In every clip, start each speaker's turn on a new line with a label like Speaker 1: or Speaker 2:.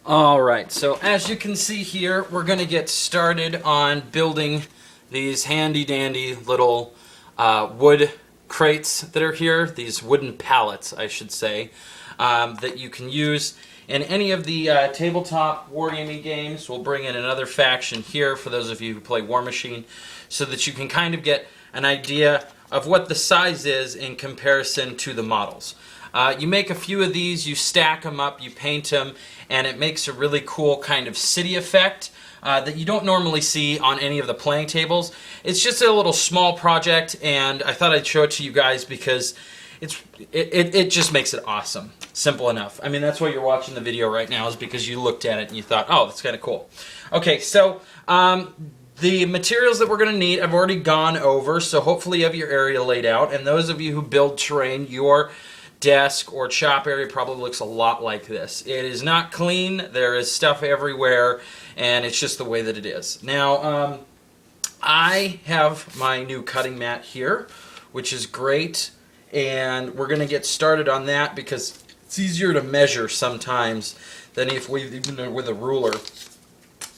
Speaker 1: Alright, so as you can see here, we're going to get started on building these handy dandy little wood crates that are here, these wooden pallets I should say, that you can use in any of the tabletop wargaming games. We'll bring in another faction here for those of you who play War Machine so that you can kind of get an idea of what the size is in comparison to the models. You make a few of these, you stack them up, you paint them, and it makes a really cool kind of city effect that you don't normally see on any of the playing tables. It's just a little small project, and I thought I'd show it to you guys because it just makes it awesome. Simple enough. I mean, that's why you're watching the video right now, is because you looked at it and you thought, oh, that's kind of cool. Okay, so the materials that we're going to need I've already gone over, so hopefully you have your area laid out, and those of you who build terrain, your desk or shop area probably looks a lot like this. It is not clean, there is stuff everywhere, and it's just the way that it is. Now, I have my new cutting mat here, which is great, and we're going to get started on that because it's easier to measure sometimes than if we even with a ruler.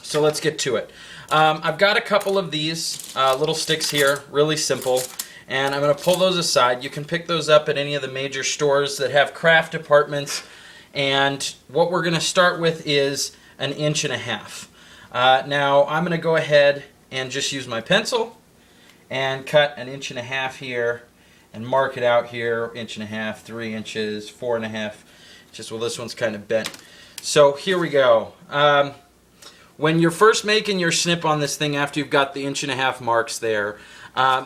Speaker 1: So let's get to it. I've got a couple of these little sticks here, really simple. And I'm going to pull those aside. You can pick those up at any of the major stores that have craft departments. And what we're going to start with is 1.5 inches. Now I'm going to go ahead and just use my pencil and cut 1.5 inches here and mark it out here. 1.5 inches, 3 inches, 4.5 inches. Well, this one's kind of bent. So here we go. When you're first making your snip on this thing after you've got the 1.5 inch marks there,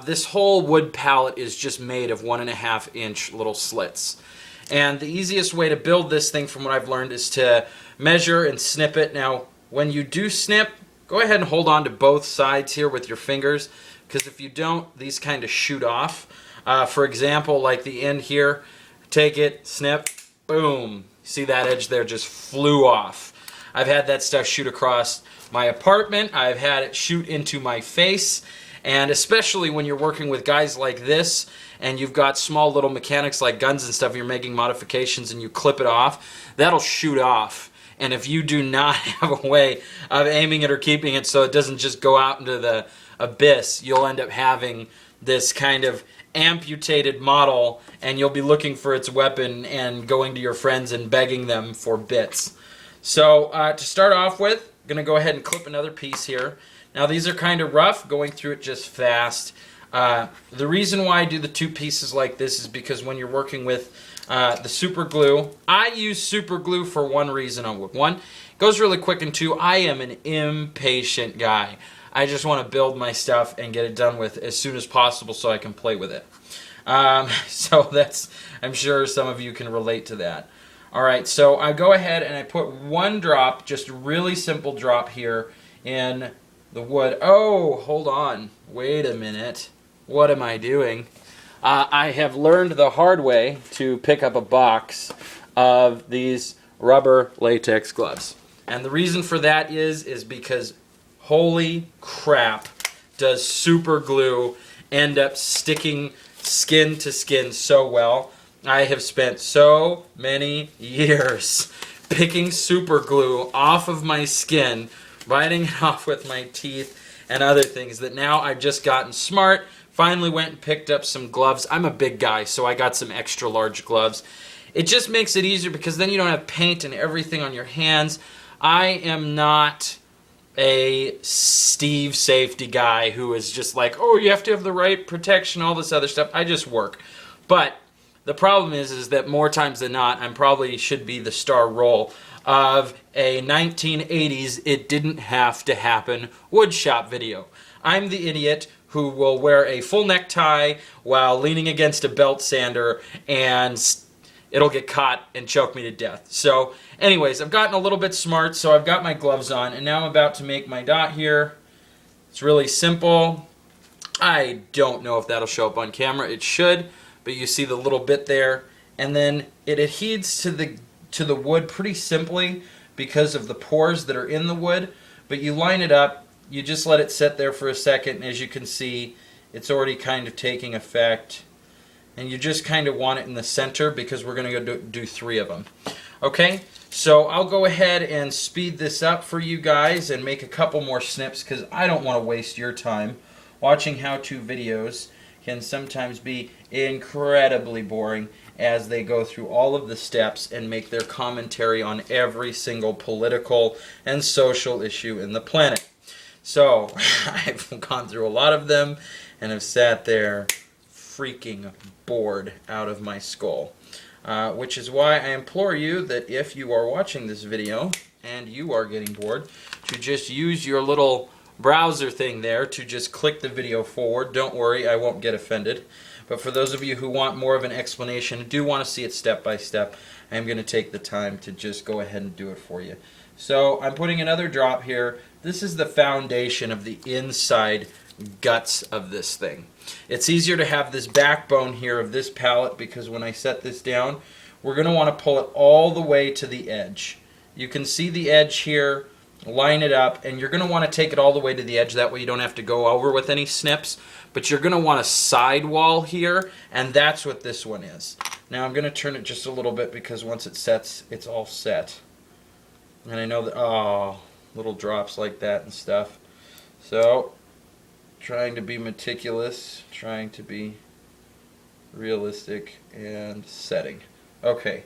Speaker 1: this whole wood pallet is just made of 1.5 inch little slits. And the easiest way to build this thing from what I've learned is to measure and snip it. Now, when you do snip, go ahead and hold on to both sides here with your fingers, because if you don't, these kind of shoot off. For example, like the end here, take it, snip, boom. See that edge there just flew off. I've had that stuff shoot across my apartment. I've had it shoot into my face. And especially when you're working with guys like this and you've got small little mechanics like guns and stuff, you're making modifications and you clip it off, that'll shoot off. And if you do not have a way of aiming it or keeping it so it doesn't just go out into the abyss, you'll end up having this kind of amputated model, and you'll be looking for its weapon and going to your friends and begging them for bits. So to start off with, I'm going to go ahead and clip another piece here. Now these are kind of rough, going through it just fast. The reason why I do the two pieces like this is because when you're working with the super glue, I use super glue for one reason. One, it goes really quick, and two, I am an impatient guy. I just want to build my stuff and get it done with as soon as possible so I can play with it. So that's, I'm sure some of you can relate to that. Alright, so I go ahead and I put one drop, just a really simple drop here in the wood. Oh, hold on. Wait a minute. What am I doing? I have learned the hard way to pick up a box of these rubber latex gloves. And the reason for that is because holy crap, does super glue end up sticking skin to skin so well. I have spent so many years picking super glue off of my skin, biting it off with my teeth and other things, that now I've just gotten smart. Finally went and picked up some gloves. I'm a big guy, so I got some extra large gloves. It just makes it easier because then you don't have paint and everything on your hands. I am not a Steve safety guy who is just like, oh, you have to have the right protection, all this other stuff. I just work. But the problem is that more times than not, I probably should be the star role of a 1980s it didn't have to happen woodshop video. I'm the idiot who will wear a full necktie while leaning against a belt sander, and it'll get caught and choke me to death. So anyways, I've gotten a little bit smart, so I've got my gloves on, and now I'm about to make my dot here. It's really simple. I don't know if that'll show up on camera. It should, but you see the little bit there, and then it adheres to the wood pretty simply because of the pores that are in the wood. But you line it up, you just let it sit there for a second, and as you can see, it's already kind of taking effect. And you just kind of want it in the center because we're going to go do 3 of them. Okay, so I'll go ahead and speed this up for you guys and make a couple more snips because I don't want to waste your time. Watching how-to videos can sometimes be incredibly boring as they go through all of the steps and make their commentary on every single political and social issue in the planet. So I've gone through a lot of them and have sat there freaking bored out of my skull. Which is why I implore you that if you are watching this video and you are getting bored, to just use your little browser thing there to just click the video forward. Don't worry, I won't get offended. But for those of you who want more of an explanation, do want to see it step by step, I'm going to take the time to just go ahead and do it for you. So I'm putting another drop here. This is the foundation of the inside guts of this thing. It's easier to have this backbone here of this pallet because when I set this down, we're going to want to pull it all the way to the edge. You can see the edge here, line it up, and you're going to want to take it all the way to the edge. That way you don't have to go over with any snips, but you're going to want a sidewall here, and that's what this one is. Now I'm going to turn it just a little bit because once it sets, it's all set. And I know that, oh, little drops like that and stuff. So trying to be meticulous, trying to be realistic, and setting. Okay,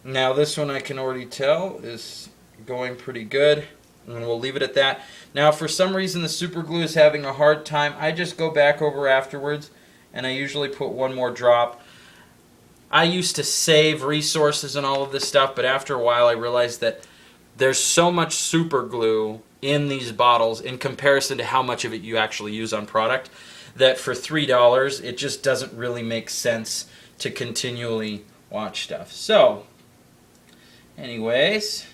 Speaker 1: now this one I can already tell is going pretty good, and we'll leave it at that. Now if for some reason the super glue is having a hard time, I just go back over afterwards, and I usually put one more drop. I used to save resources and all of this stuff, but after a while I realized that there's so much super glue in these bottles in comparison to how much of it you actually use on product that for $3 it just doesn't really make sense to continually watch stuff. So anyways,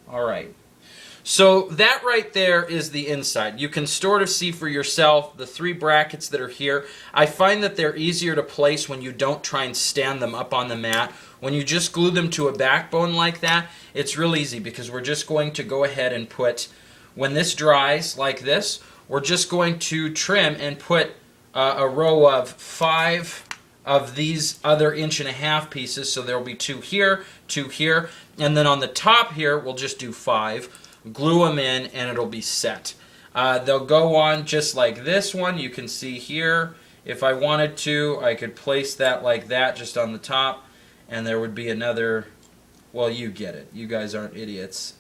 Speaker 1: alright, so that right there is the inside. You can sort of see for yourself the three brackets that are here. I find that they're easier to place when you don't try and stand them up on the mat. When you just glue them to a backbone like that, it's real easy because we're just going to go ahead and put, when this dries like this, we're just going to trim and put a row of 5 of these other 1.5-inch pieces. So there will be 2 here, and then on the top here we'll just do 5. Glue them in and it'll be set. They'll go on just like this one. You can see here, if I wanted to, I could place that like that just on the top, and there would be another, well, you get it. You guys aren't idiots.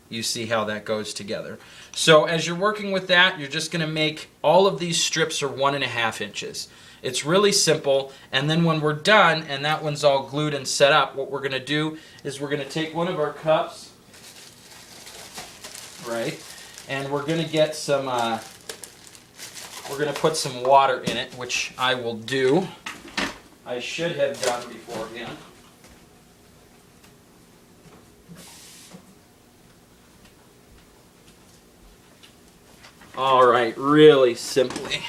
Speaker 1: You see how that goes together. So as you're working with that, you're just going to make all of these strips are 1.5 inches. It's really simple, and then when we're done and that one's all glued and set up, what we're going to do is we're going to take one of our cups, right, and we're going to get some, we're going to put some water in it, which I will do. I should have done beforehand. Alright, really simply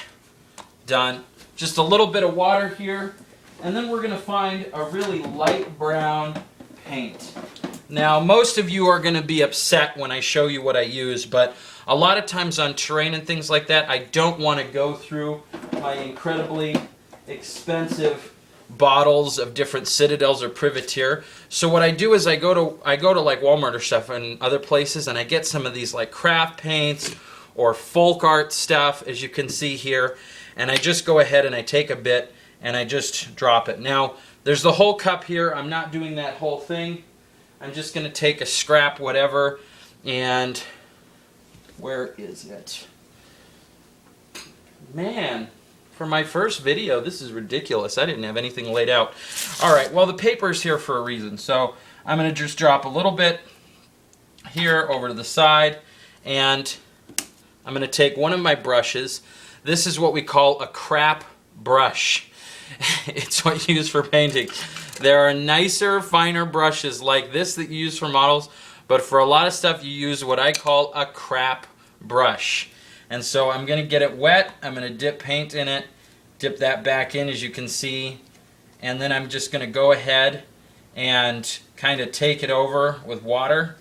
Speaker 1: done. Just a little bit of water here, and then we're going to find a really light brown paint. Now, most of you are going to be upset when I show you what I use, but a lot of times on terrain and things like that, I don't want to go through my incredibly expensive bottles of different Citadels or Privateer. So what I do is I go to like Walmart or stuff and other places, and I get some of these like craft paints or folk art stuff, as you can see here, and I just go ahead and I take a bit and I just drop it. Now, there's the whole cup here. I'm not doing that whole thing. I'm just going to take a scrap whatever, and where is it? Man, for my first video, this is ridiculous. I didn't have anything laid out. Alright, well the paper's here for a reason, so I'm going to just drop a little bit here over to the side, and I'm going to take one of my brushes. This is what we call a crap brush. It's what you use for painting. There are nicer, finer brushes like this that you use for models, but for a lot of stuff you use what I call a crap brush. And so I'm going to get it wet, I'm going to dip paint in it, dip that back in as you can see, and then I'm just going to go ahead and kind of take it over with water,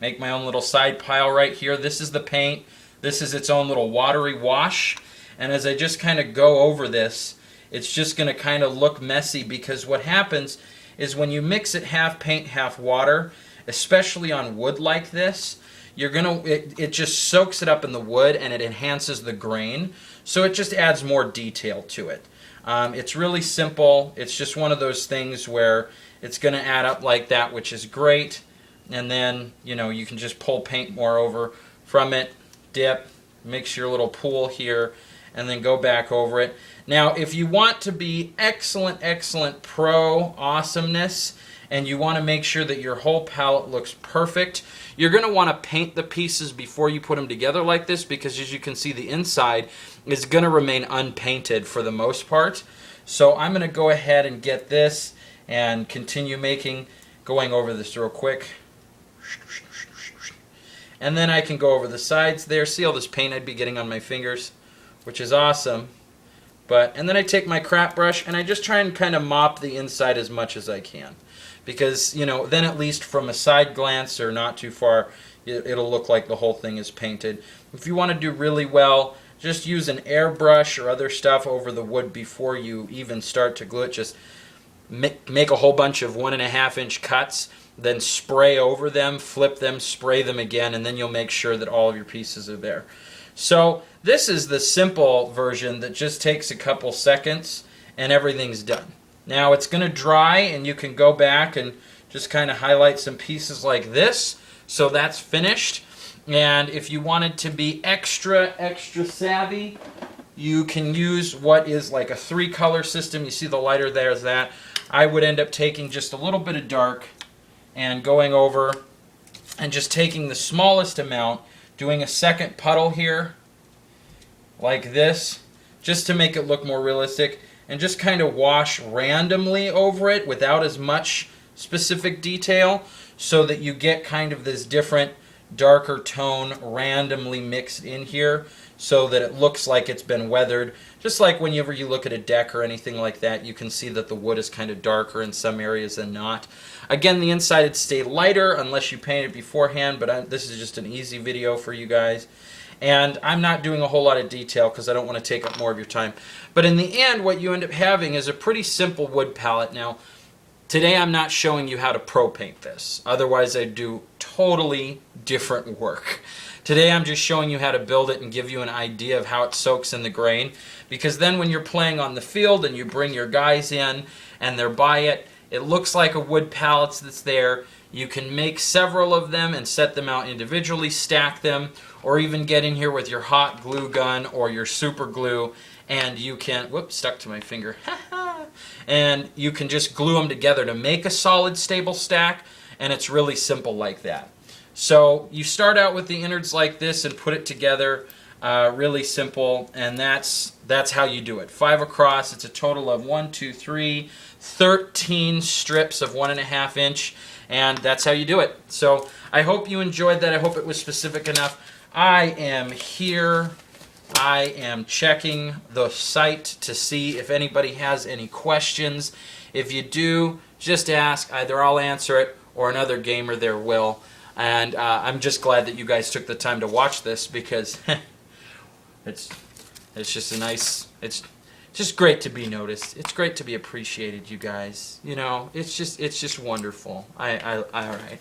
Speaker 1: make my own little side pile right here. This is the paint, this is its own little watery wash, and as I just kind of go over this, it's just going to kind of look messy, because what happens is when you mix it half paint, half water, especially on wood like this, it just soaks it up in the wood and it enhances the grain, so it just adds more detail to it. It's really simple. It's just one of those things where it's going to add up like that, which is great. And then, you can just pull paint more over from it, dip, mix your little pool here, and then go back over it. Now, if you want to be excellent, excellent pro awesomeness, and you want to make sure that your whole palette looks perfect, you're going to want to paint the pieces before you put them together like this, because as you can see, the inside is going to remain unpainted for the most part. So I'm going to go ahead and get this and continue going over this real quick. And then I can go over the sides there. See all this paint I'd be getting on my fingers, which is awesome. And then I take my crap brush and I just try and kind of mop the inside as much as I can. Because, then at least from a side glance or not too far, it'll look like the whole thing is painted. If you want to do really well, just use an airbrush or other stuff over the wood before you even start to glue it. Just make a whole bunch of 1.5-inch cuts, then spray over them, flip them, spray them again, and then you'll make sure that all of your pieces are there. So this is the simple version that just takes a couple seconds and everything's done. Now it's going to dry, and you can go back and just kind of highlight some pieces like this. So that's finished. And if you wanted to be extra, extra savvy, you can use what is like a 3-color system. You see the lighter there's that. I would end up taking just a little bit of dark and going over and just taking the smallest amount, doing a second puddle here like this, just to make it look more realistic, and just kind of wash randomly over it without as much specific detail, so that you get kind of this different darker tone randomly mixed in here, so that it looks like it's been weathered. Just like whenever you look at a deck or anything like that, you can see that the wood is kind of darker in some areas than not. Again, the inside would stay lighter unless you paint it beforehand, but this is just an easy video for you guys. And I'm not doing a whole lot of detail because I don't want to take up more of your time. But in the end, what you end up having is a pretty simple wood palette. Now, today I'm not showing you how to pro paint this. Otherwise, I'd do totally different work. Today I'm just showing you how to build it and give you an idea of how it soaks in the grain. Because then when you're playing on the field and you bring your guys in and they're by it, it looks like a wood pallet that's there. You can make several of them and set them out individually, stack them, or even get in here with your hot glue gun or your super glue, and you can, whoops, stuck to my finger, and you can just glue them together to make a solid, stable stack, and it's really simple like that. So you start out with the innards like this and put it together, really simple, and that's how you do it. 5 across. It's a total of 13 strips of 1.5 inch, and that's how you do it. So I hope you enjoyed that. I hope it was specific enough. I am here. I am checking the site to see if anybody has any questions. If you do, just ask. Either I'll answer it or another gamer there will. And I'm just glad that you guys took the time to watch this, because it's just a nice, it's just great to be noticed. It's great to be appreciated, you guys. It's just wonderful. All right.